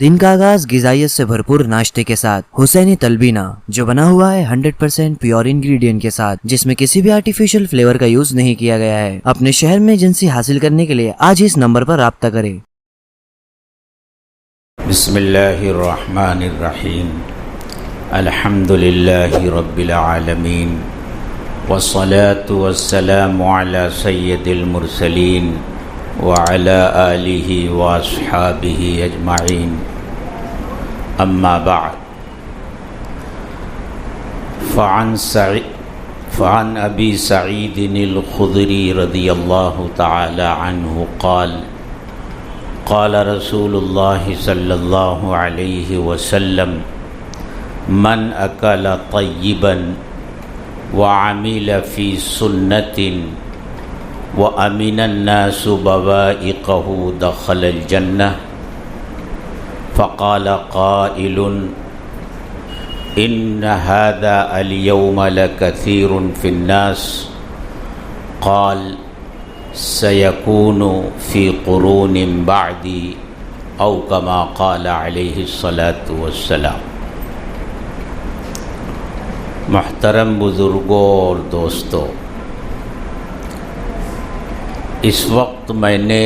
دن کا آغاز غذائیت سے بھرپور ناشتے کے ساتھ حسینی تلبینہ جو بنا ہوا ہے 100% پیور انگریڈینٹ کے ساتھ، جس میں کسی بھی آرٹیفیشل فلیور کا یوز نہیں کیا گیا ہے۔ اپنے شہر میں ایجنسی حاصل کرنے کے لیے آج اس نمبر پر رابطہ کریں۔ بسم اللہ الرحمن الرحیم، الحمد للہ رب العالمین، والصلاة والسلام علی سید المرسلین وعلی آلہ واصحابہ اجمعین، اما بعد، فعن ابی سعید الخدری رضی اللہ تعالی عنہ قال قال رسول اللہ صلی اللہ علیہ وسلم من اکل طیبا وعمل فی سنت وامن الناس بوائقہ دخل الجنہ۔ فقال قائل ان هذا اليوم لكثير في الناس، قال سيكون في قرون بعدي او كما قال عليه الصلاة والسلام۔ محترم بزرگوں اور دوستو، اس وقت میں نے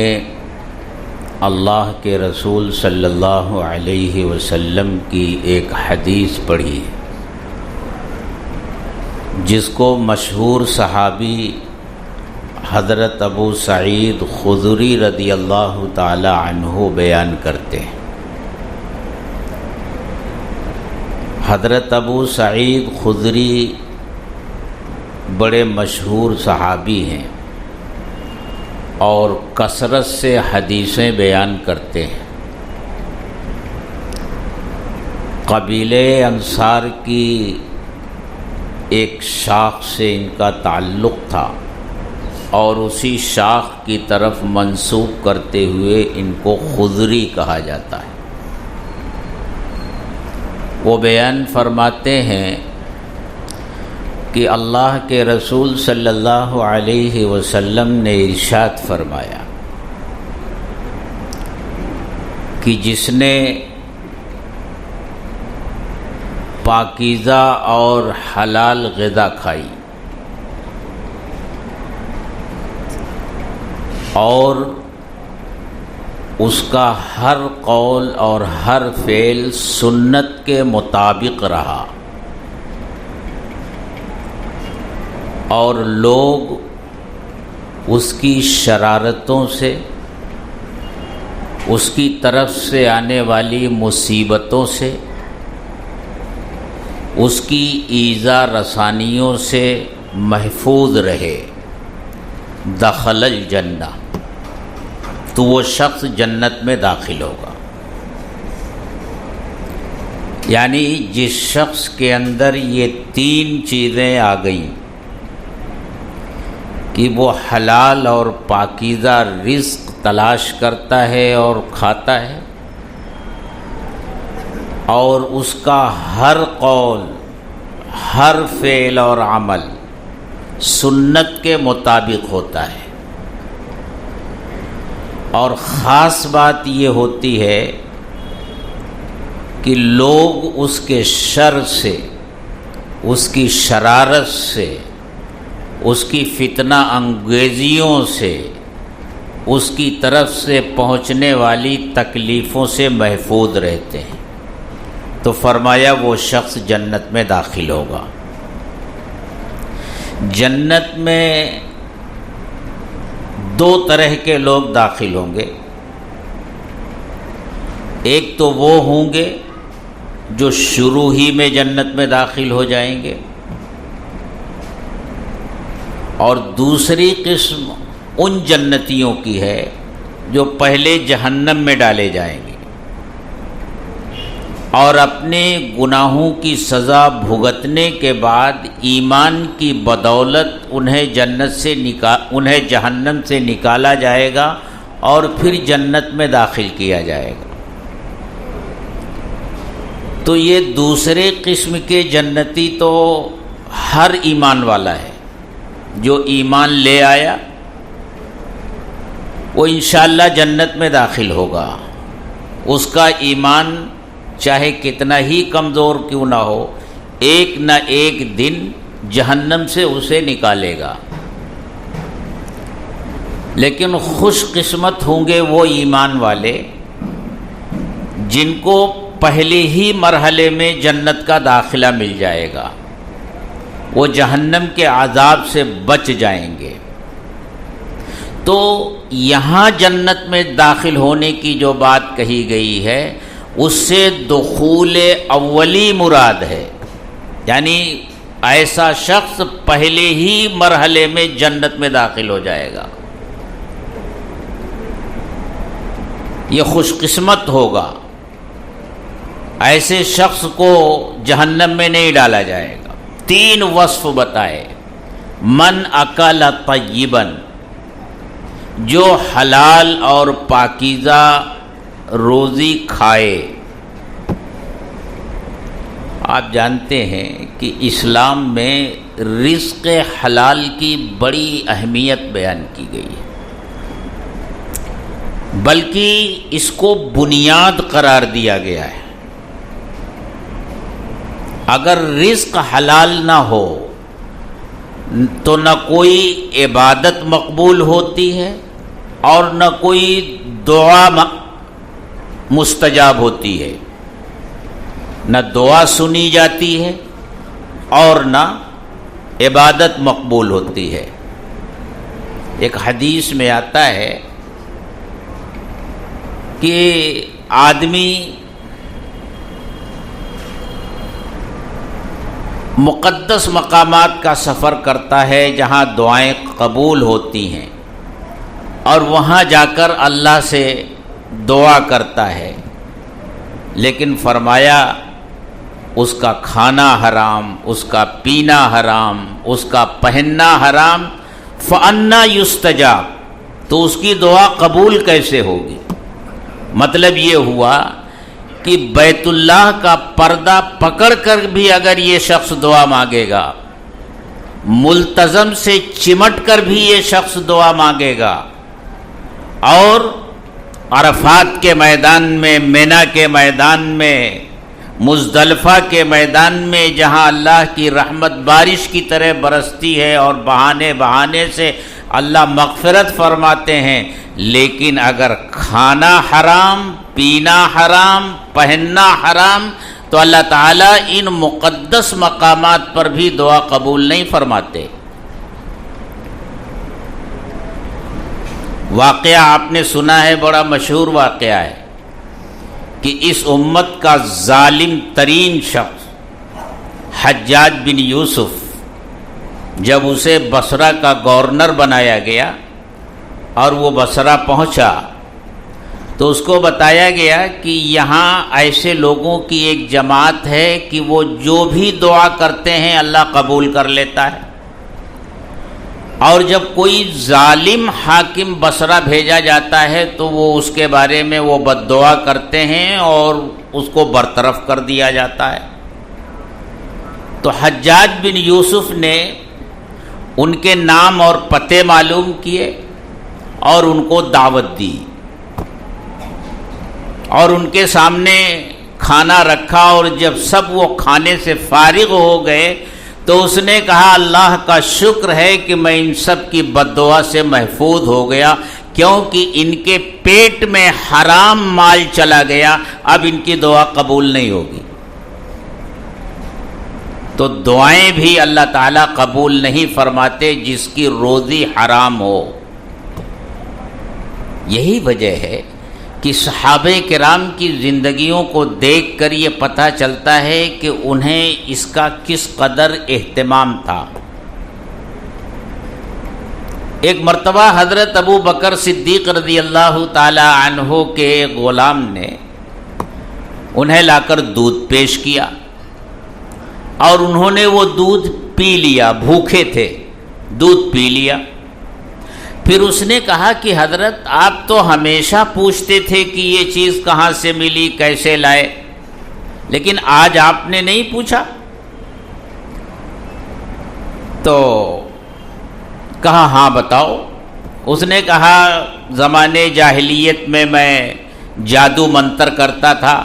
اللہ کے رسول صلی اللہ علیہ وسلم کی ایک حدیث پڑھی جس کو مشہور صحابی حضرت ابو سعید خدری رضی اللہ تعالی عنہ بیان کرتے ہیں۔ حضرت ابو سعید خدری بڑے مشہور صحابی ہیں اور کثرت سے حدیثیں بیان کرتے ہیں۔ قبیلے انصار کی ایک شاخ سے ان کا تعلق تھا اور اسی شاخ کی طرف منسوب کرتے ہوئے ان کو خدری کہا جاتا ہے۔ وہ بیان فرماتے ہیں کہ اللہ کے رسول صلی اللہ علیہ وسلم نے ارشاد فرمایا کہ جس نے پاکیزہ اور حلال غذا کھائی اور اس کا ہر قول اور ہر فعل سنت کے مطابق رہا اور لوگ اس کی شرارتوں سے، اس کی طرف سے آنے والی مصیبتوں سے، اس کی ایذا رسانیوں سے محفوظ رہے، دخل الجنہ، تو وہ شخص جنت میں داخل ہوگا۔ یعنی جس شخص کے اندر یہ تین چیزیں آ گئیں کہ وہ حلال اور پاکیزہ رزق تلاش کرتا ہے اور کھاتا ہے، اور اس کا ہر قول، ہر فعل اور عمل سنت کے مطابق ہوتا ہے، اور خاص بات یہ ہوتی ہے کہ لوگ اس کے شر سے، اس کی شرارت سے، اس کی فتنہ انگیزیوں سے، اس کی طرف سے پہنچنے والی تکلیفوں سے محفوظ رہتے ہیں۔ تو فرمایا وہ شخص جنت میں داخل ہوگا۔ جنت میں دو طرح کے لوگ داخل ہوں گے۔ ایک تو وہ ہوں گے جو شروع ہی میں جنت میں داخل ہو جائیں گے، اور دوسری قسم ان جنتیوں کی ہے جو پہلے جہنم میں ڈالے جائیں گے اور اپنے گناہوں کی سزا بھگتنے کے بعد ایمان کی بدولت انہیں جہنم سے نکالا جائے گا اور پھر جنت میں داخل کیا جائے گا۔ تو یہ دوسرے قسم کے جنتی تو ہر ایمان والا ہے، جو ایمان لے آیا وہ انشاءاللہ جنت میں داخل ہوگا، اس کا ایمان چاہے کتنا ہی کمزور کیوں نہ ہو، ایک نہ ایک دن جہنم سے اسے نکالے گا۔ لیکن خوش قسمت ہوں گے وہ ایمان والے جن کو پہلے ہی مرحلے میں جنت کا داخلہ مل جائے گا، وہ جہنم کے عذاب سے بچ جائیں گے۔ تو یہاں جنت میں داخل ہونے کی جو بات کہی گئی ہے اس سے دخول اولی مراد ہے، یعنی ایسا شخص پہلے ہی مرحلے میں جنت میں داخل ہو جائے گا، یہ خوش قسمت ہوگا۔ ایسے شخص کو جہنم میں نہیں ڈالا جائے گا۔ 3 وصف بتائے۔ من اکل طیبا، جو حلال اور پاکیزہ روزی کھائے۔ آپ جانتے ہیں کہ اسلام میں رزق حلال کی بڑی اہمیت بیان کی گئی ہے، بلکہ اس کو بنیاد قرار دیا گیا ہے۔ اگر رزق حلال نہ ہو تو نہ کوئی عبادت مقبول ہوتی ہے اور نہ کوئی دعا مستجاب ہوتی ہے، نہ دعا سنی جاتی ہے اور نہ عبادت مقبول ہوتی ہے۔ ایک حدیث میں آتا ہے کہ آدمی مقدس مقامات کا سفر کرتا ہے جہاں دعائیں قبول ہوتی ہیں، اور وہاں جا کر اللہ سے دعا کرتا ہے، لیکن فرمایا اس کا کھانا حرام، اس کا پینا حرام، اس کا پہننا حرام، فَأَنَّا يُسْتَجَابُ، تو اس کی دعا قبول کیسے ہوگی؟ مطلب یہ ہوا کہ بیت اللہ کا پردہ پکڑ کر بھی اگر یہ شخص دعا مانگے گا، ملتزم سے چمٹ کر بھی یہ شخص دعا مانگے گا، اور عرفات کے میدان میں، مینا کے میدان میں، مزدلفہ کے میدان میں جہاں اللہ کی رحمت بارش کی طرح برستی ہے اور بہانے بہانے سے اللہ مغفرت فرماتے ہیں، لیکن اگر کھانا حرام، پینا حرام، پہننا حرام، تو اللہ تعالیٰ ان مقدس مقامات پر بھی دعا قبول نہیں فرماتے۔ واقعہ آپ نے سنا ہے، بڑا مشہور واقعہ ہے کہ اس امت کا ظالم ترین شخص حجاج بن یوسف، جب اسے بصرہ کا گورنر بنایا گیا اور وہ بصرہ پہنچا تو اس کو بتایا گیا کہ یہاں ایسے لوگوں کی ایک جماعت ہے کہ وہ جو بھی دعا کرتے ہیں اللہ قبول کر لیتا ہے، اور جب کوئی ظالم حاکم بصرہ بھیجا جاتا ہے تو وہ اس کے بارے میں وہ بد دعا کرتے ہیں اور اس کو برطرف کر دیا جاتا ہے۔ تو حجاج بن یوسف نے ان کے نام اور پتے معلوم کیے اور ان کو دعوت دی، اور ان کے سامنے کھانا رکھا، اور جب سب وہ کھانے سے فارغ ہو گئے تو اس نے کہا اللہ کا شکر ہے کہ میں ان سب کی بد دعا سے محفوظ ہو گیا، کیونکہ ان کے پیٹ میں حرام مال چلا گیا، اب ان کی دعا قبول نہیں ہوگی۔ تو دعائیں بھی اللہ تعالیٰ قبول نہیں فرماتے جس کی روزی حرام ہو۔ یہی وجہ ہے کہ صحابہ کرام کی زندگیوں کو دیکھ کر یہ پتہ چلتا ہے کہ انہیں اس کا کس قدر اہتمام تھا۔ ایک مرتبہ حضرت ابو بکر صدیق رضی اللہ تعالی عنہ کے غلام نے انہیں لا کر دودھ پیش کیا، اور انہوں نے وہ دودھ پی لیا، بھوکے تھے، دودھ پی لیا۔ پھر اس نے کہا کہ حضرت آپ تو ہمیشہ پوچھتے تھے کہ یہ چیز کہاں سے ملی، کیسے لائے، لیکن آج آپ نے نہیں پوچھا۔ تو کہا ہاں بتاؤ۔ اس نے کہا زمانے جاہلیت میں جادو منتر کرتا تھا.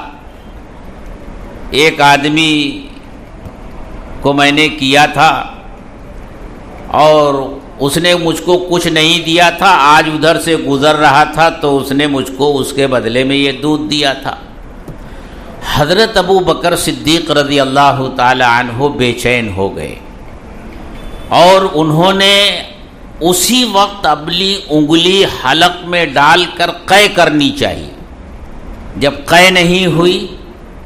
ایک آدمی کو میں نے کیا تھا اور اس نے مجھ کو کچھ نہیں دیا تھا. آج ادھر سے گزر رہا تھا تو اس نے مجھ کو اس کے بدلے میں یہ دودھ دیا تھا. حضرت ابو بکر صدیق رضی اللہ تعالی عنہ بے چین ہو گئے اور انہوں نے اسی وقت اپنی انگلی حلق میں ڈال کر قے کرنی چاہیے. جب قے نہیں ہوئی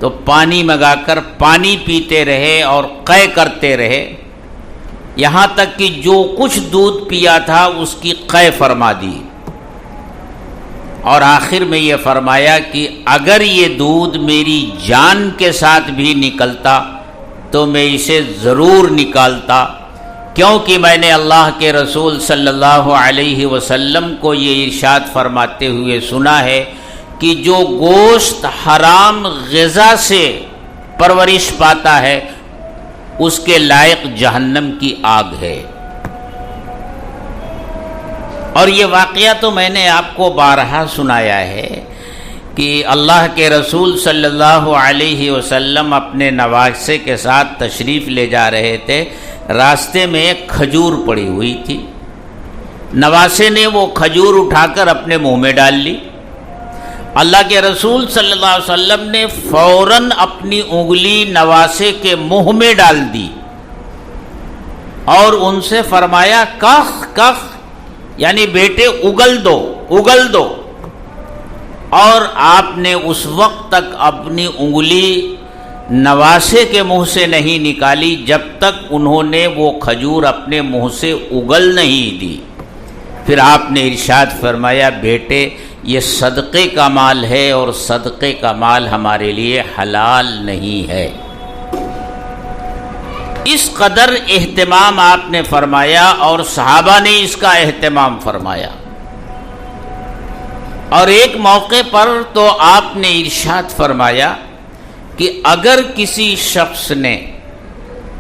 تو پانی منگا کر پانی پیتے رہے اور قے کرتے رہے، یہاں تک کہ جو کچھ دودھ پیا تھا اس کی قے فرما دی. اور آخر میں یہ فرمایا کہ اگر یہ دودھ میری جان کے ساتھ بھی نکلتا تو میں اسے ضرور نکالتا، کیونکہ میں نے اللہ کے رسول صلی اللہ علیہ وسلم کو یہ ارشاد فرماتے ہوئے سنا ہے کہ جو گوشت حرام غذا سے پرورش پاتا ہے اس کے لائق جہنم کی آگ ہے. اور یہ واقعہ تو میں نے آپ کو بارہا سنایا ہے کہ اللہ کے رسول صلی اللہ علیہ وسلم اپنے نواسے کے ساتھ تشریف لے جا رہے تھے. راستے میں ایک کھجور پڑی ہوئی تھی. نواسے نے وہ کھجور اٹھا کر اپنے منہ میں ڈال لی. اللہ کے رسول صلی اللہ علیہ وسلم نے فوراً اپنی انگلی نواسے کے منہ میں ڈال دی اور ان سے فرمایا کخ کخ، یعنی بیٹے اگل دو اگل دو. اور آپ نے اس وقت تک اپنی انگلی نواسے کے منہ سے نہیں نکالی جب تک انہوں نے وہ کھجور اپنے منہ سے اگل نہیں دی. پھر آپ نے ارشاد فرمایا بیٹے یہ صدقے کا مال ہے اور صدقے کا مال ہمارے لیے حلال نہیں ہے. اس قدر اہتمام آپ نے فرمایا اور صحابہ نے اس کا اہتمام فرمایا. اور ایک موقع پر تو آپ نے ارشاد فرمایا کہ اگر کسی شخص نے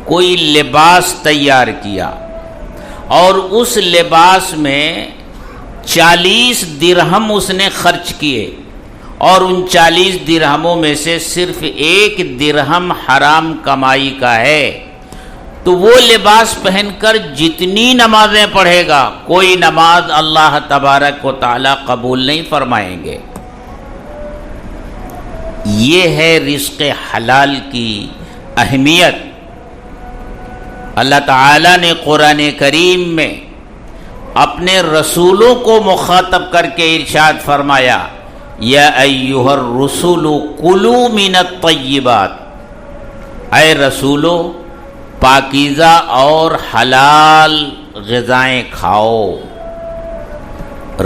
کوئی لباس تیار کیا اور اس لباس میں 40 درہم اس نے خرچ کیے اور ان 40 درہموں میں سے صرف 1 درہم حرام کمائی کا ہے تو وہ لباس پہن کر جتنی نمازیں پڑھے گا کوئی نماز اللہ تبارک و تعالی قبول نہیں فرمائیں گے. یہ ہے رزق حلال کی اہمیت. اللہ تعالی نے قرآن کریم میں اپنے رسولوں کو مخاطب کر کے ارشاد فرمایا یا ایھا الرسول کلوا من الطیبات، اے رسولو پاکیزہ اور حلال غذائیں کھاؤ.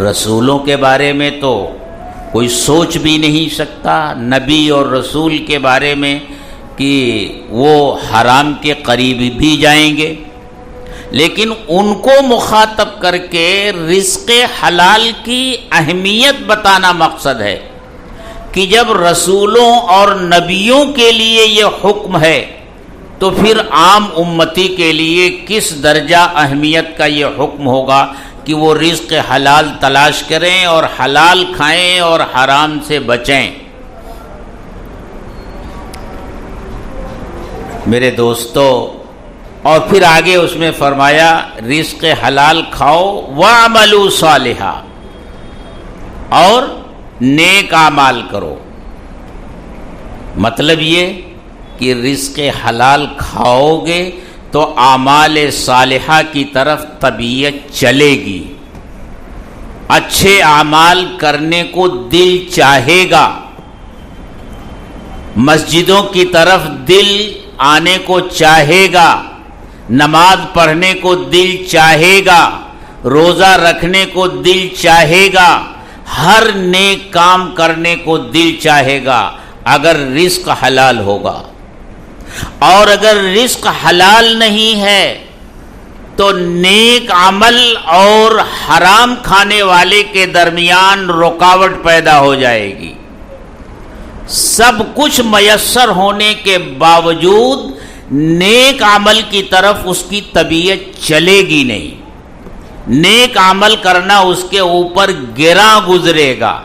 رسولوں کے بارے میں تو کوئی سوچ بھی نہیں سکتا نبی اور رسول کے بارے میں کہ وہ حرام کے قریب بھی جائیں گے، لیکن ان کو مخاطب کر کے رزق حلال کی اہمیت بتانا مقصد ہے کہ جب رسولوں اور نبیوں کے لیے یہ حکم ہے تو پھر عام امتی کے لیے کس درجہ اہمیت کا یہ حکم ہوگا کہ وہ رزق حلال تلاش کریں اور حلال کھائیں اور حرام سے بچیں. میرے دوستو، اور پھر آگے اس میں فرمایا رزق حلال کھاؤ وَاعْمَلُوا صَالِحًا، اور نیک اعمال کرو. مطلب یہ کہ رزق حلال کھاؤ گے تو اعمال صالحہ کی طرف طبیعت چلے گی، اچھے اعمال کرنے کو دل چاہے گا، مسجدوں کی طرف دل آنے کو چاہے گا، نماز پڑھنے کو دل چاہے گا، روزہ رکھنے کو دل چاہے گا، ہر نیک کام کرنے کو دل چاہے گا اگر رزق حلال ہوگا. اور اگر رزق حلال نہیں ہے تو نیک عمل اور حرام کھانے والے کے درمیان رکاوٹ پیدا ہو جائے گی. سب کچھ میسر ہونے کے باوجود نیک عمل کی طرف اس کی طبیعت چلے گی نہیں، نیک عمل کرنا اس کے اوپر گراں گزرے گا.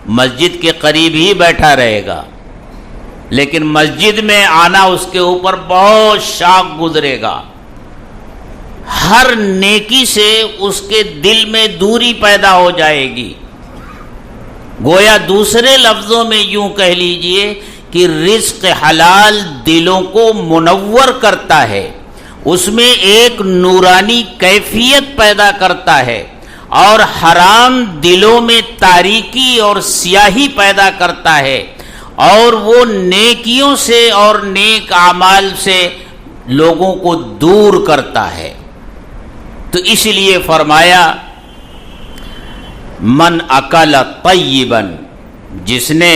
مسجد کے قریب ہی بیٹھا رہے گا، لیکن مسجد میں آنا اس کے اوپر بہت شاق گزرے گا، ہر نیکی سے اس کے دل میں دوری پیدا ہو جائے گی۔ گویا دوسرے لفظوں میں یوں کہہ لیجئے کہ رزق حلال دلوں کو منور کرتا ہے، اس میں ایک نورانی کیفیت پیدا کرتا ہے، اور حرام دلوں میں تاریکی اور سیاہی پیدا کرتا ہے، اور وہ نیکیوں سے اور نیک اعمال سے لوگوں کو دور کرتا ہے۔ تو اس لیے فرمایا من اکل طیبا، جس نے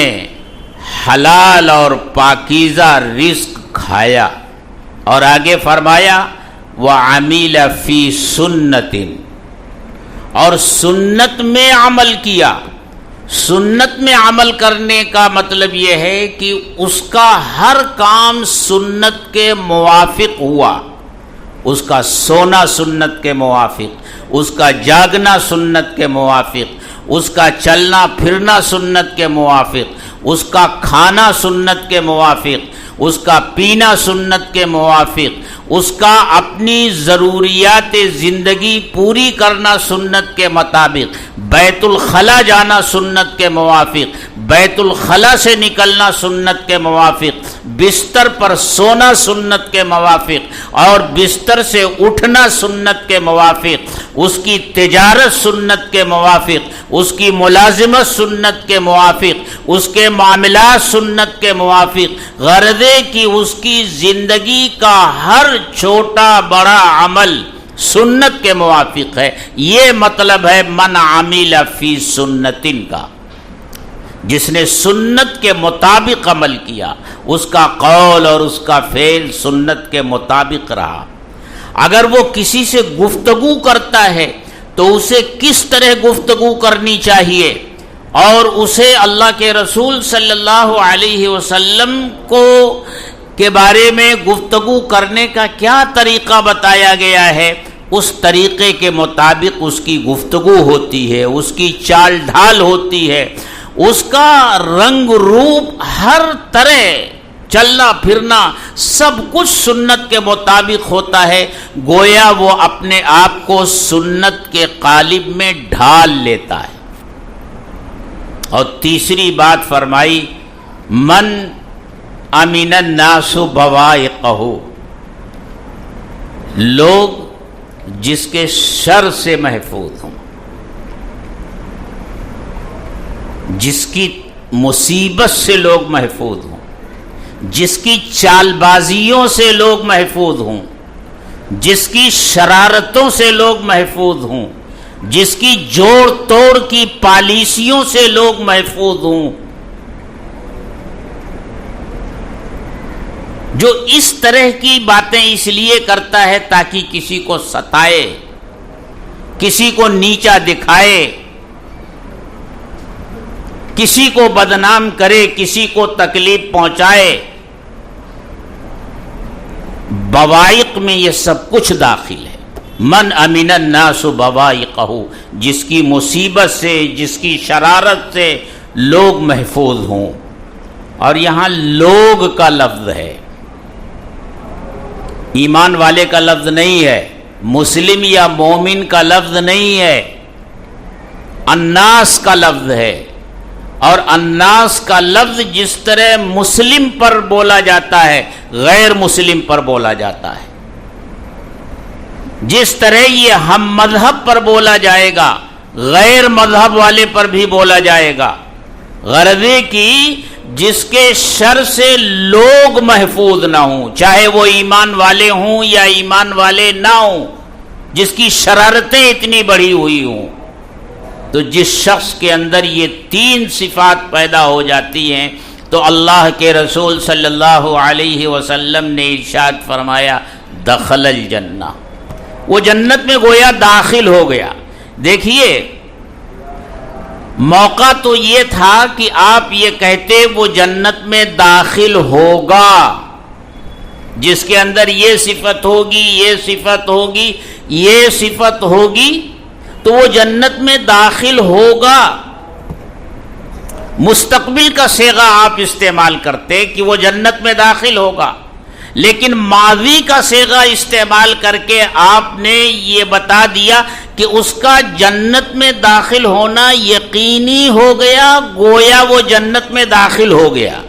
حلال اور پاکیزہ رزق کھایا، اور آگے فرمایا وعمل فی سنت، اور سنت میں عمل کیا۔ سنت میں عمل کرنے کا مطلب یہ ہے کہ اس کا ہر کام سنت کے موافق ہوا، اس کا سونا سنت کے موافق، اس کا جاگنا سنت کے موافق، اس کا چلنا پھرنا سنت کے موافق، اس کا کھانا سنت کے موافق، اس کا پینا سنت کے موافق، اس کا اپنی ضروریات زندگی پوری کرنا سنت کے مطابق، بیت الخلا جانا سنت کے موافق، بیت الخلا سے نکلنا سنت کے موافق، بستر پر سونا سنت کے موافق اور بستر سے اٹھنا سنت کے موافق، اس کی تجارت سنت کے موافق، اس کی ملازمت سنت کے موافق، اس کے معاملات سنت کے موافق، غرض ہے کہ اس کی زندگی کا ہر چھوٹا بڑا عمل سنت کے موافق ہے۔ یہ مطلب ہے من عمل فی سنتن کا، جس نے سنت کے مطابق عمل کیا، اس کا قول اور اس کا فعل سنت کے مطابق رہا۔ اگر وہ کسی سے گفتگو کرتا ہے تو اسے کس طرح گفتگو کرنی چاہیے، اور اسے اللہ کے رسول صلی اللہ علیہ وسلم کے بارے میں گفتگو کرنے کا کیا طریقہ بتایا گیا ہے، اس طریقے کے مطابق اس کی گفتگو ہوتی ہے، اس کی چال ڈھال ہوتی ہے، اس کا رنگ روپ، ہر طرح چلنا پھرنا سب کچھ سنت کے مطابق ہوتا ہے۔ گویا وہ اپنے آپ کو سنت کے قالب میں ڈھال لیتا ہے۔ اور تیسری بات فرمائی من امن الناس بوائقہ، لوگ جس کے شر سے محفوظ ہوں، جس کی مصیبت سے لوگ محفوظ ہوں، جس کی چال بازیوں سے لوگ محفوظ ہوں، جس کی شرارتوں سے لوگ محفوظ ہوں، جس کی جوڑ توڑ کی پالیسیوں سے لوگ محفوظ ہوں، جو اس طرح کی باتیں اس لیے کرتا ہے تاکہ کسی کو ستائے، کسی کو نیچا دکھائے، کسی کو بدنام کرے، کسی کو تکلیف پہنچائے، بوائق میں یہ سب کچھ داخل ہے۔ من امن الناس بوائقہ، جس کی مصیبت سے، جس کی شرارت سے لوگ محفوظ ہوں۔ اور یہاں لوگ کا لفظ ہے، ایمان والے کا لفظ نہیں ہے، مسلم یا مومن کا لفظ نہیں ہے، الناس کا لفظ ہے۔ اور الناس کا لفظ جس طرح مسلم پر بولا جاتا ہے غیر مسلم پر بولا جاتا ہے، جس طرح یہ ہم مذہب پر بولا جائے گا غیر مذہب والے پر بھی بولا جائے گا۔ غرض ہے کہ جس کے شر سے لوگ محفوظ نہ ہوں، چاہے وہ ایمان والے ہوں یا ایمان والے نہ ہوں، جس کی شرارتیں اتنی بڑھی ہوئی ہوں، تو جس شخص کے اندر یہ تین صفات پیدا ہو جاتی ہیں تو اللہ کے رسول صلی اللہ علیہ وسلم نے ارشاد فرمایا دخل الجنہ، وہ جنت میں گویا داخل ہو گیا۔ دیکھیے موقع تو یہ تھا کہ آپ یہ کہتے وہ جنت میں داخل ہوگا، جس کے اندر یہ صفت ہوگی، یہ صفت ہوگی، یہ صفت ہوگی، تو وہ جنت میں داخل ہوگا۔ مستقبل کا صیغہ آپ استعمال کرتے کہ وہ جنت میں داخل ہوگا، لیکن ماضی کا صیغہ استعمال کر کے آپ نے یہ بتا دیا کہ اس کا جنت میں داخل ہونا یقینی ہو گیا، گویا وہ جنت میں داخل ہو گیا،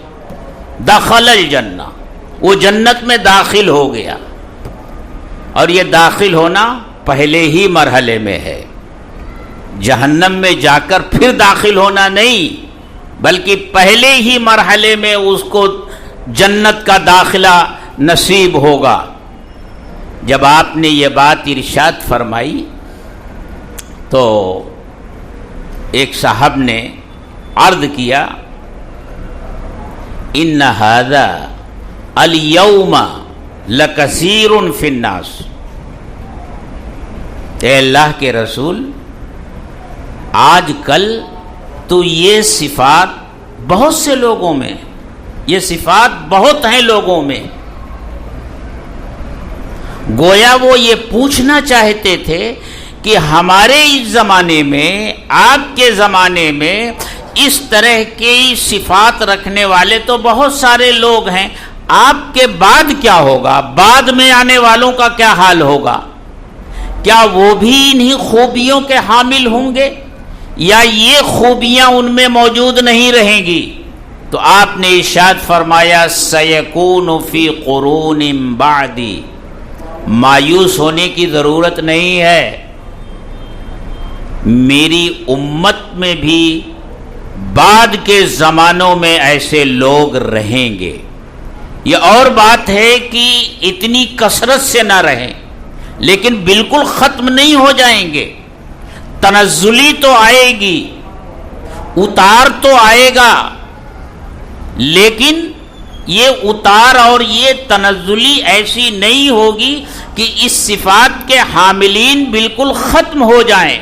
دخل الجنہ، وہ جنت میں داخل ہو گیا۔ اور یہ داخل ہونا پہلے ہی مرحلے میں ہے، جہنم میں جا کر پھر داخل ہونا نہیں، بلکہ پہلے ہی مرحلے میں اس کو جنت کا داخلہ نصیب ہوگا۔ جب آپ نے یہ بات ارشاد فرمائی تو ایک صاحب نے عرض کیا، ان ھذا الیوم لکثیر فی الناس، اے اللہ کے رسول آج کل تو یہ صفات بہت سے لوگوں میں، یہ صفات بہت ہیں لوگوں میں۔ گویا وہ یہ پوچھنا چاہتے تھے کہ ہمارے اس زمانے میں، آپ کے زمانے میں اس طرح کی صفات رکھنے والے تو بہت سارے لوگ ہیں، آپ کے بعد کیا ہوگا؟ بعد میں آنے والوں کا کیا حال ہوگا؟ کیا وہ بھی انہی خوبیوں کے حامل ہوں گے یا یہ خوبیاں ان میں موجود نہیں رہیں گی؟ تو آپ نے ارشاد فرمایا سیکون فی قرون بعدی، مایوس ہونے کی ضرورت نہیں ہے، میری امت میں بھی بعد کے زمانوں میں ایسے لوگ رہیں گے۔ یہ اور بات ہے کہ اتنی کثرت سے نہ رہیں، لیکن بالکل ختم نہیں ہو جائیں گے، تنزلی تو آئے گی، اتار تو آئے گا، لیکن یہ اتار اور یہ تنزلی ایسی نہیں ہوگی کہ اس صفات کے حاملین بالکل ختم ہو جائیں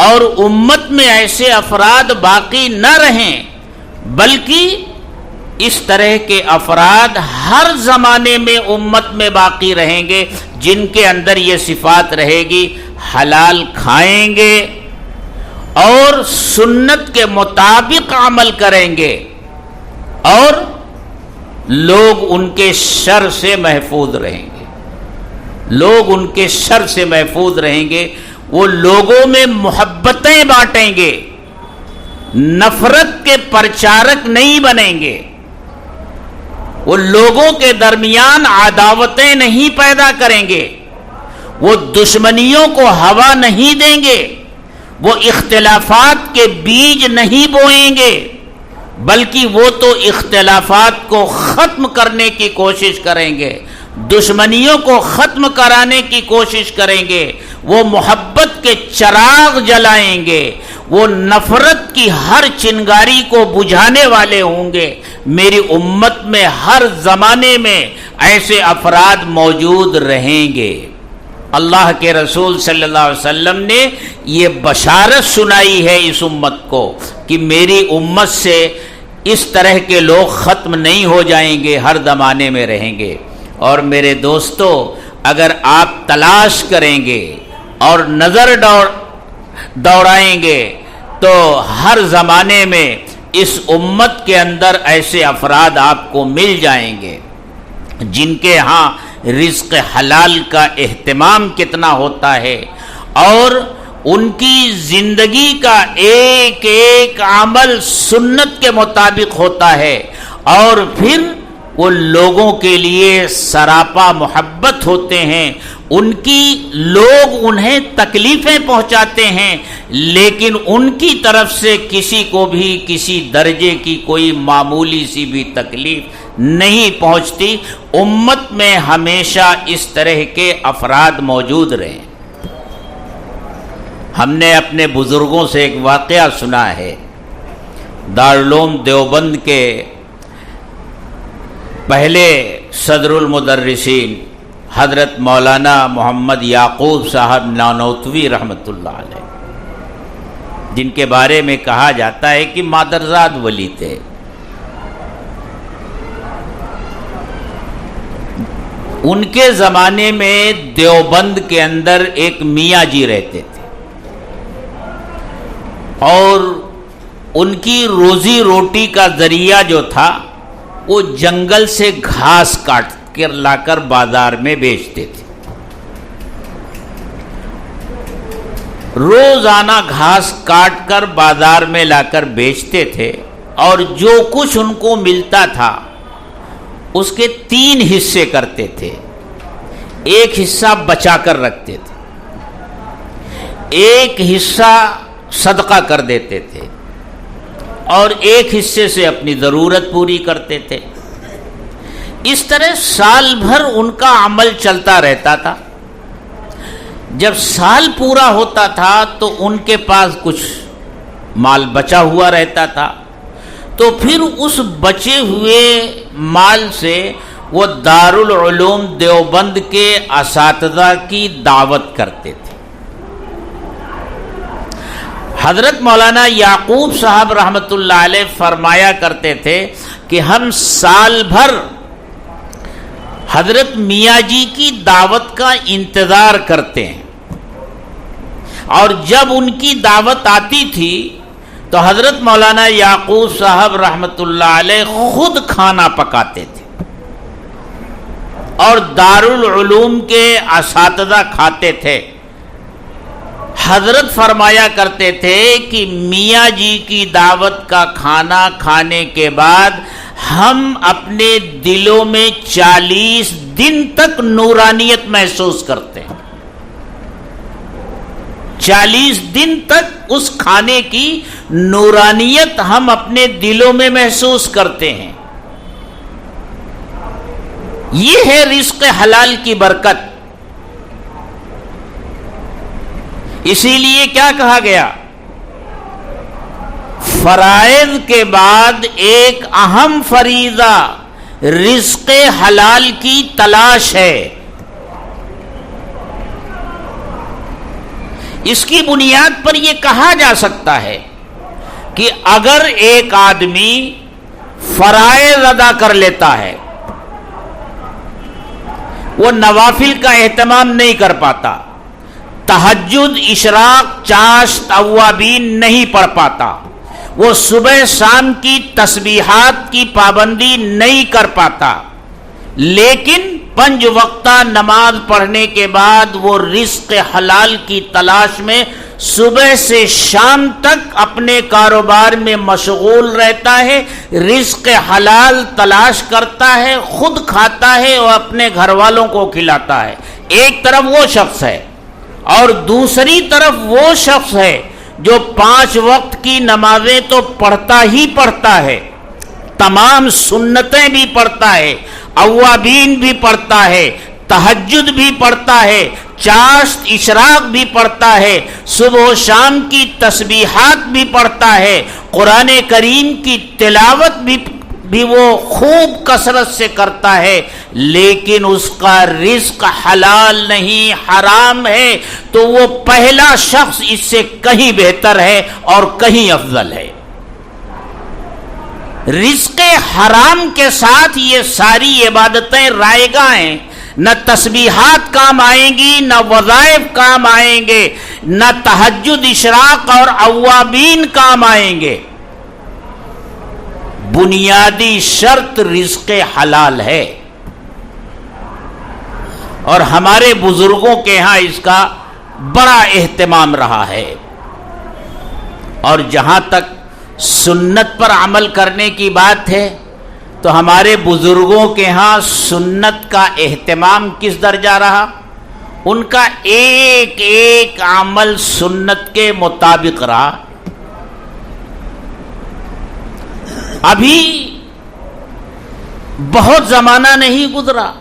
اور امت میں ایسے افراد باقی نہ رہیں، بلکہ اس طرح کے افراد ہر زمانے میں امت میں باقی رہیں گے جن کے اندر یہ صفات رہے گی، حلال کھائیں گے اور سنت کے مطابق عمل کریں گے، اور لوگ ان کے شر سے محفوظ رہیں گے، لوگ ان کے شر سے محفوظ رہیں گے۔ وہ لوگوں میں محبتیں بانٹیں گے، نفرت کے پرچارک نہیں بنیں گے، وہ لوگوں کے درمیان عداوتیں نہیں پیدا کریں گے، وہ دشمنیوں کو ہوا نہیں دیں گے، وہ اختلافات کے بیج نہیں بوئیں گے، بلکہ وہ تو اختلافات کو ختم کرنے کی کوشش کریں گے، دشمنیوں کو ختم کرانے کی کوشش کریں گے، وہ محبت کے چراغ جلائیں گے، وہ نفرت کی ہر چنگاری کو بجھانے والے ہوں گے۔ میری امت میں ہر زمانے میں ایسے افراد موجود رہیں گے۔ اللہ کے رسول صلی اللہ علیہ وسلم نے یہ بشارت سنائی ہے اس امت کو کہ میری امت سے اس طرح کے لوگ ختم نہیں ہو جائیں گے، ہر زمانے میں رہیں گے۔ اور میرے دوستو، اگر آپ تلاش کریں گے اور نظر دوڑائیں گے تو ہر زمانے میں اس امت کے اندر ایسے افراد آپ کو مل جائیں گے جن کے ہاں رزق حلال کا اہتمام کتنا ہوتا ہے، اور ان کی زندگی کا ایک ایک عمل سنت کے مطابق ہوتا ہے، اور پھر وہ لوگوں کے لیے سراپا محبت ہوتے ہیں، ان کی لوگ انہیں تکلیفیں پہنچاتے ہیں، لیکن ان کی طرف سے کسی کو بھی کسی درجے کی کوئی معمولی سی بھی تکلیف نہیں پہنچتی۔ امت میں ہمیشہ اس طرح کے افراد موجود رہے۔ ہم نے اپنے بزرگوں سے ایک واقعہ سنا ہے، دارالعلوم دیوبند کے پہلے صدر المدرسین حضرت مولانا محمد یعقوب صاحب نانوتوی رحمۃ اللہ علیہ، جن کے بارے میں کہا جاتا ہے کہ مادرزاد ولی تھے۔ ان کے زمانے میں دیوبند کے اندر ایک میاں جی رہتے تھے، اور ان کی روزی روٹی کا ذریعہ جو تھا وہ جنگل سے گھاس کاٹ کر لا کر بازار میں بیچتے تھے. روزانہ گھاس کاٹ کر بازار میں لا کر بیچتے تھے اور جو کچھ ان کو ملتا تھا اس کے 3 حصے کرتے تھے. ایک حصہ بچا کر رکھتے تھے, ایک حصہ صدقہ کر دیتے تھے اور ایک حصے سے اپنی ضرورت پوری کرتے تھے. اس طرح سال بھر ان کا عمل چلتا رہتا تھا. جب سال پورا ہوتا تھا تو ان کے پاس کچھ مال بچا ہوا رہتا تھا, تو پھر اس بچے ہوئے مال سے وہ دارالعلوم دیوبند کے اساتذہ کی دعوت کرتے تھے. حضرت مولانا یعقوب صاحب رحمۃ اللہ علیہ فرمایا کرتے تھے کہ ہم سال بھر حضرت میاں جی کی دعوت کا انتظار کرتے ہیں, اور جب ان کی دعوت آتی تھی تو حضرت مولانا یعقوب صاحب رحمۃ اللہ علیہ خود کھانا پکاتے تھے اور دارالعلوم کے اساتذہ کھاتے تھے. حضرت فرمایا کرتے تھے کہ میاں جی کی دعوت کا کھانا کھانے کے بعد ہم اپنے دلوں میں 40 دن تک نورانیت محسوس کرتے ہیں. 40 دن تک اس کھانے کی نورانیت ہم اپنے دلوں میں محسوس کرتے ہیں. یہ ہے رزق حلال کی برکت. اسی لیے کیا کہا گیا, فرائض کے بعد ایک اہم فریضہ رزق حلال کی تلاش ہے. اس کی بنیاد پر یہ کہا جا سکتا ہے کہ اگر ایک آدمی فرائض ادا کر لیتا ہے, وہ نوافل کا اہتمام نہیں کر پاتا, تہجد, اشراق, چاشت, اوابین نہیں پڑھ پاتا, وہ صبح شام کی تسبیحات کی پابندی نہیں کر پاتا, لیکن 5 وقتہ نماز پڑھنے کے بعد وہ رزق حلال کی تلاش میں صبح سے شام تک اپنے کاروبار میں مشغول رہتا ہے, رزق حلال تلاش کرتا ہے, خود کھاتا ہے اور اپنے گھر والوں کو کھلاتا ہے. ایک طرف وہ شخص ہے, اور دوسری طرف وہ شخص ہے جو 5 وقت کی نمازیں تو پڑھتا ہی پڑھتا ہے, تمام سنتیں بھی پڑھتا ہے, اوابین بھی پڑھتا ہے, تہجد بھی پڑھتا ہے, چاشت اشراق بھی پڑھتا ہے, صبح و شام کی تسبیحات بھی پڑھتا ہے, قرآن کریم کی تلاوت بھی وہ خوب کثرت سے کرتا ہے, لیکن اس کا رزق حلال نہیں حرام ہے, تو وہ پہلا شخص اس سے کہیں بہتر ہے اور کہیں افضل ہے. رزق حرام کے ساتھ یہ ساری عبادتیں رائگاں ہیں, نہ تسبیحات کام آئیں گی, نہ وظائف کام آئیں گے, نہ تہجد اشراق اور اوابین کام آئیں گے. بنیادی شرط رزق حلال ہے, اور ہمارے بزرگوں کے ہاں اس کا بڑا اہتمام رہا ہے. اور جہاں تک سنت پر عمل کرنے کی بات ہے تو ہمارے بزرگوں کے ہاں سنت کا اہتمام کس درجہ رہا, ان کا ایک ایک عمل سنت کے مطابق رہا. ابھی بہت زمانہ نہیں گزرا,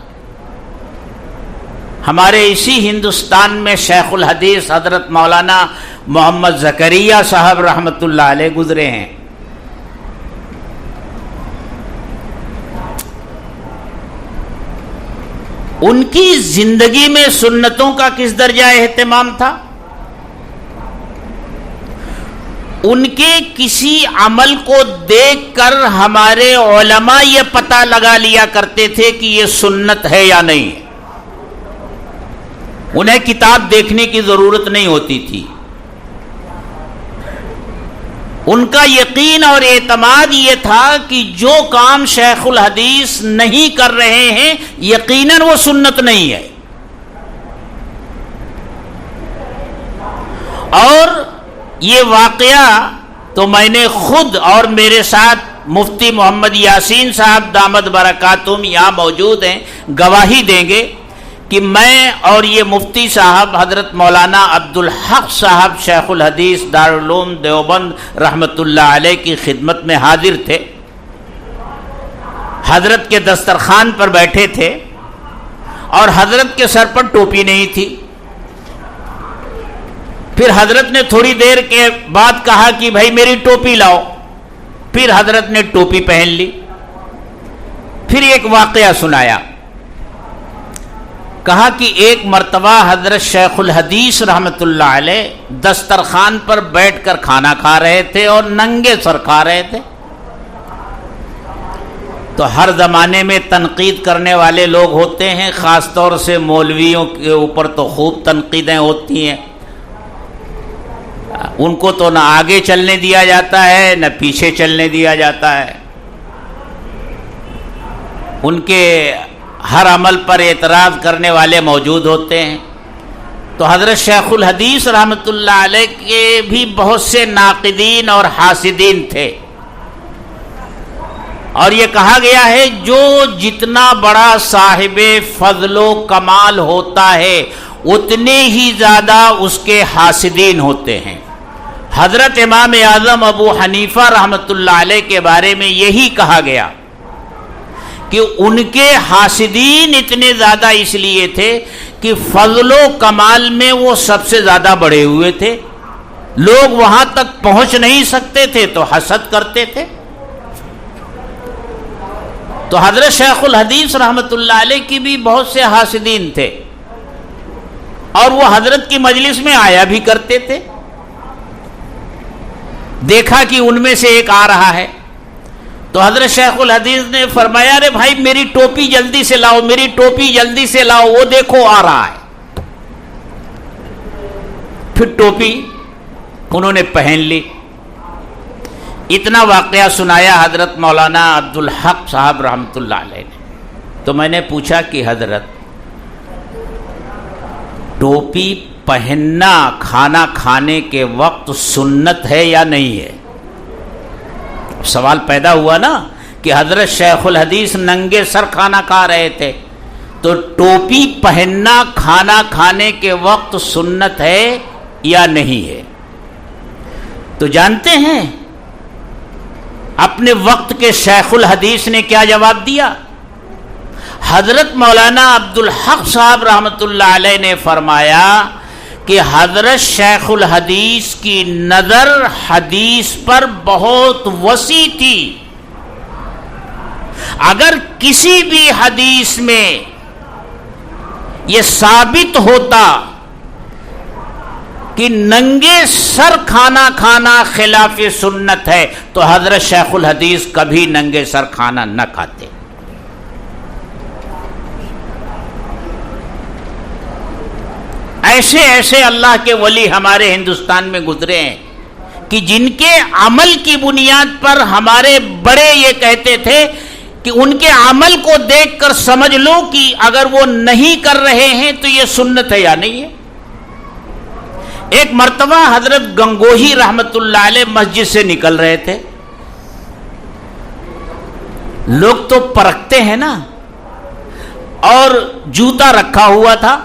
ہمارے اسی ہندوستان میں شیخ الحدیث حضرت مولانا محمد زکریا صاحب رحمۃ اللہ علیہ گزرے ہیں. ان کی زندگی میں سنتوں کا کس درجہ اہتمام تھا. ان کے کسی عمل کو دیکھ کر ہمارے علماء یہ پتہ لگا لیا کرتے تھے کہ یہ سنت ہے یا نہیں. انہیں کتاب دیکھنے کی ضرورت نہیں ہوتی تھی. ان کا یقین اور اعتماد یہ تھا کہ جو کام شیخ الحدیث نہیں کر رہے ہیں یقیناً وہ سنت نہیں ہے. اور یہ واقعہ تو میں نے خود اور میرے ساتھ مفتی محمد یاسین صاحب دامت برکاتہم یہاں موجود ہیں، گواہی دیں گے کہ میں اور یہ مفتی صاحب حضرت مولانا عبدالحق صاحب شیخ الحدیث دارالعلوم دیوبند رحمت اللہ علیہ کی خدمت میں حاضر تھے. حضرت کے دسترخوان پر بیٹھے تھے اور حضرت کے سر پر ٹوپی نہیں تھی. پھر حضرت نے تھوڑی دیر کے بعد کہا کہ بھائی میری ٹوپی لاؤ. پھر حضرت نے ٹوپی پہن لی. پھر ایک واقعہ سنایا. کہا کہ ایک مرتبہ حضرت شیخ الحدیث رحمت اللہ علیہ دسترخوان پر بیٹھ کر کھانا کھا رہے تھے اور ننگے سر کھا رہے تھے. تو ہر زمانے میں تنقید کرنے والے لوگ ہوتے ہیں، خاص طور سے مولویوں کے اوپر تو خوب تنقیدیں ہوتی ہیں. ان کو تو نہ آگے چلنے دیا جاتا ہے نہ پیچھے چلنے دیا جاتا ہے. ان کے ہر عمل پر اعتراض کرنے والے موجود ہوتے ہیں. تو حضرت شیخ الحدیث رحمت اللہ علیہ کے بھی بہت سے ناقدین اور حاسدین تھے. اور یہ کہا گیا ہے جو جتنا بڑا صاحب فضل و کمال ہوتا ہے اتنے ہی زیادہ اس کے حاسدین ہوتے ہیں. حضرت امام اعظم ابو حنیفہ رحمت اللہ علیہ کے بارے میں یہی کہا گیا کہ ان کے حاسدین اتنے زیادہ اس لیے تھے کہ فضل و کمال میں وہ سب سے زیادہ بڑے ہوئے تھے. لوگ وہاں تک پہنچ نہیں سکتے تھے تو حسد کرتے تھے. تو حضرت شیخ الحدیث رحمت اللہ علیہ کی بھی بہت سے حاسدین تھے اور وہ حضرت کی مجلس میں آیا بھی کرتے تھے. دیکھا کہ ان میں سے ایک آ رہا ہے تو حضرت شیخ الحدیث نے فرمایا ارے بھائی میری ٹوپی جلدی سے لاؤ، میری ٹوپی جلدی سے لاؤ، وہ دیکھو آ رہا ہے. پھر ٹوپی انہوں نے پہن لی. اتنا واقعہ سنایا حضرت مولانا عبدالحق صاحب رحمت اللہ علیہ نے. تو میں نے پوچھا کہ حضرت ٹوپی پہننا کھانا کھانے کے وقت سنت ہے یا نہیں ہے؟ سوال پیدا ہوا نا کہ حضرت شیخ الحدیث ننگے سر کھانا کھا رہے تھے تو ٹوپی پہننا کھانا کھانے کے وقت سنت ہے یا نہیں ہے؟ تو جانتے ہیں اپنے وقت کے شیخ الحدیث نے کیا جواب دیا؟ حضرت مولانا عبدالحق صاحب رحمت اللہ علیہ نے فرمایا کہ حضرت شیخ الحدیث کی نظر حدیث پر بہت وسیع تھی. اگر کسی بھی حدیث میں یہ ثابت ہوتا کہ ننگے سر کھانا کھانا خلاف سنت ہے تو حضرت شیخ الحدیث کبھی ننگے سر کھانا نہ کھاتے. ایسے ایسے اللہ کے ولی ہمارے ہندوستان میں گزرے ہیں کہ جن کے عمل کی بنیاد پر ہمارے بڑے یہ کہتے تھے کہ ان کے عمل کو دیکھ کر سمجھ لو کہ اگر وہ نہیں کر رہے ہیں تو یہ سنت ہے یا نہیں ہے. ایک مرتبہ حضرت گنگوہی رحمت اللہ علیہ مسجد سے نکل رہے تھے. لوگ تو پرکھتے ہیں نا، اور جوتا رکھا ہوا تھا.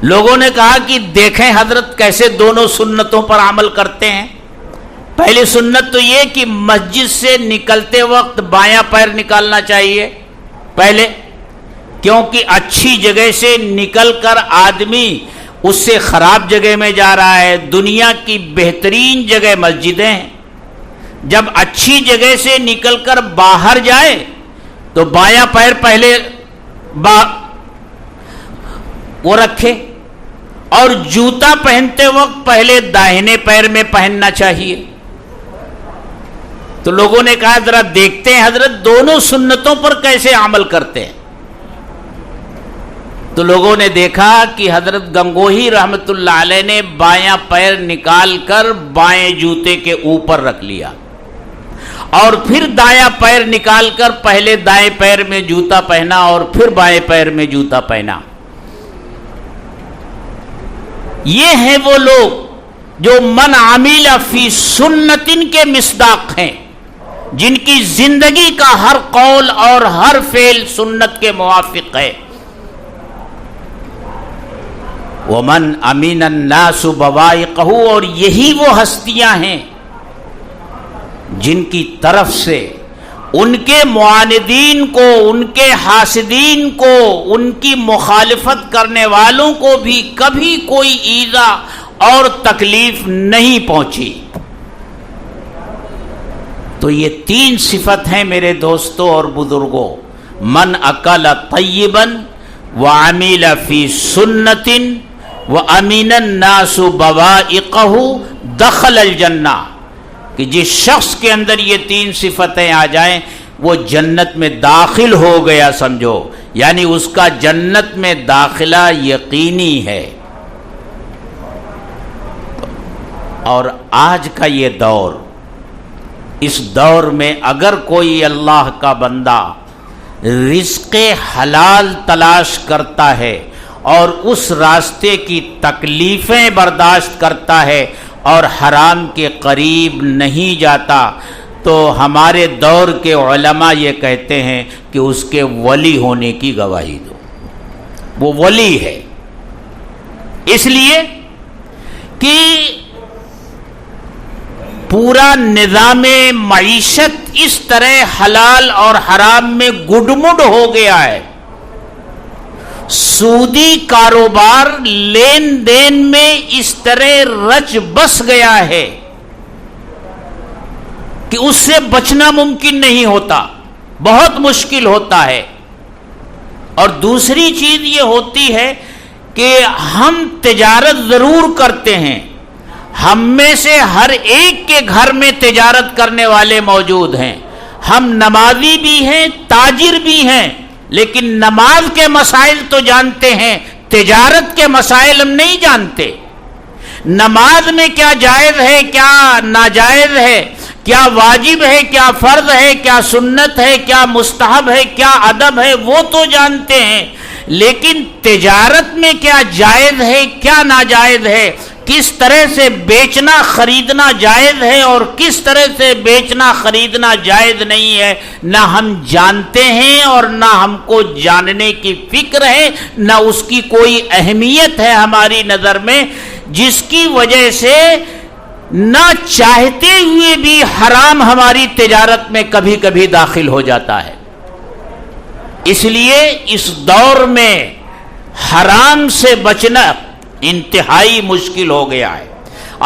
لوگوں نے کہا کہ دیکھیں حضرت کیسے دونوں سنتوں پر عمل کرتے ہیں. پہلی سنت تو یہ کہ مسجد سے نکلتے وقت بایاں پیر نکالنا چاہیے پہلے، کیونکہ اچھی جگہ سے نکل کر آدمی اس سے خراب جگہ میں جا رہا ہے. دنیا کی بہترین جگہ مسجدیں ہیں. جب اچھی جگہ سے نکل کر باہر جائے تو بایاں پیر پہلے وہ رکھے، اور جوتا پہنتے وقت پہلے داہنے پیر میں پہننا چاہیے. تو لوگوں نے کہا ذرا دیکھتے ہیں حضرت دونوں سنتوں پر کیسے عمل کرتے ہیں. تو لوگوں نے دیکھا کہ حضرت گنگوہی رحمت اللہ علیہ نے بایاں پیر نکال کر بائیں جوتے کے اوپر رکھ لیا اور پھر دایاں پیر نکال کر پہلے دائیں پیر میں جوتا پہنا اور پھر بائیں پیر میں جوتا پہنا. یہ ہیں وہ لوگ جو من عمل فی سنتن کے مصداق ہیں، جن کی زندگی کا ہر قول اور ہر فعل سنت کے موافق ہے. ومن امین الناس بوائقہ، اور یہی وہ ہستیاں ہیں جن کی طرف سے ان کے معاندین کو، ان کے حاسدین کو، ان کی مخالفت کرنے والوں کو بھی کبھی کوئی ایذا اور تکلیف نہیں پہنچی. تو یہ 3 صفت ہیں میرے دوستوں اور بزرگوں. من اکل طیبا وعمل فی سنت وامن الناس بوائقہ دخل الجنہ، کہ جس شخص کے اندر یہ 3 صفتیں آ جائیں وہ جنت میں داخل ہو گیا سمجھو، یعنی اس کا جنت میں داخلہ یقینی ہے. اور آج کا یہ دور، اس دور میں اگر کوئی اللہ کا بندہ رزق حلال تلاش کرتا ہے اور اس راستے کی تکلیفیں برداشت کرتا ہے اور حرام کے قریب نہیں جاتا، تو ہمارے دور کے علماء یہ کہتے ہیں کہ اس کے ولی ہونے کی گواہی دو. وہ ولی ہے، اس لیے کہ پورا نظام معیشت اس طرح حلال اور حرام میں گڈمڈ ہو گیا ہے. سودی کاروبار لین دین میں اس طرح رچ بس گیا ہے کہ اس سے بچنا ممکن نہیں ہوتا، بہت مشکل ہوتا ہے. اور دوسری چیز یہ ہوتی ہے کہ ہم تجارت ضرور کرتے ہیں، ہم میں سے ہر ایک کے گھر میں تجارت کرنے والے موجود ہیں، ہم نمازی بھی ہیں، تاجر بھی ہیں، لیکن نماز کے مسائل تو جانتے ہیں، تجارت کے مسائل ہم نہیں جانتے. نماز میں کیا جائز ہے، کیا ناجائز ہے، کیا واجب ہے، کیا فرض ہے، کیا سنت ہے، کیا مستحب ہے، کیا ادب ہے، وہ تو جانتے ہیں، لیکن تجارت میں کیا جائز ہے، کیا ناجائز ہے، کس طرح سے بیچنا خریدنا جائز ہے اور کس طرح سے بیچنا خریدنا جائز نہیں ہے، نہ ہم جانتے ہیں اور نہ ہم کو جاننے کی فکر ہے، نہ اس کی کوئی اہمیت ہے ہماری نظر میں، جس کی وجہ سے نہ چاہتے ہوئے بھی حرام ہماری تجارت میں کبھی کبھی داخل ہو جاتا ہے. اس لیے اس دور میں حرام سے بچنا انتہائی مشکل ہو گیا ہے.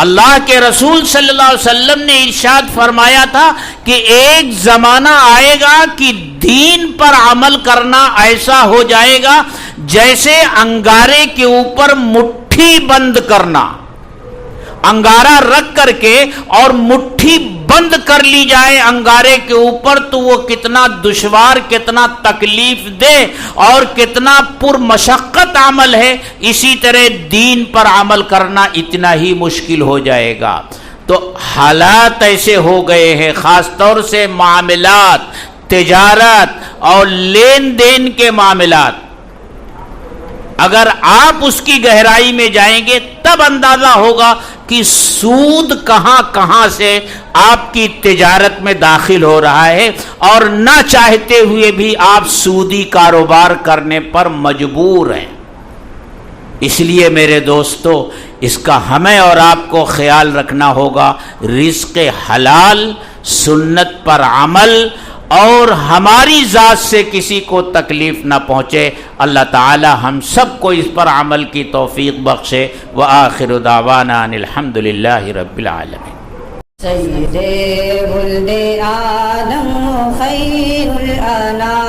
اللہ کے رسول صلی اللہ علیہ وسلم نے ارشاد فرمایا تھا کہ ایک زمانہ آئے گا کہ دین پر عمل کرنا ایسا ہو جائے گا جیسے انگارے کے اوپر مٹھی بند کرنا، انگارہ رکھ کر کے اور مٹھی بند کر لی جائے انگارے کے اوپر، تو وہ کتنا دشوار، کتنا تکلیف دہ اور کتنا پر مشقت عمل ہے. اسی طرح دین پر عمل کرنا اتنا ہی مشکل ہو جائے گا. تو حالات ایسے ہو گئے ہیں، خاص طور سے معاملات، تجارت اور لین دین کے معاملات، اگر آپ اس کی گہرائی میں جائیں گے تب اندازہ ہوگا کہ سود کہاں کہاں سے آپ کی تجارت میں داخل ہو رہا ہے، اور نہ چاہتے ہوئے بھی آپ سودی کاروبار کرنے پر مجبور ہیں. اس لیے میرے دوستو، اس کا ہمیں اور آپ کو خیال رکھنا ہوگا. رزق حلال، سنت پر عمل، اور ہماری ذات سے کسی کو تکلیف نہ پہنچے. اللہ تعالی ہم سب کو اس پر عمل کی توفیق بخشے. وآخر دعوانا ان الحمدللہ رب العالمین. سید ولد آدم خیر الانام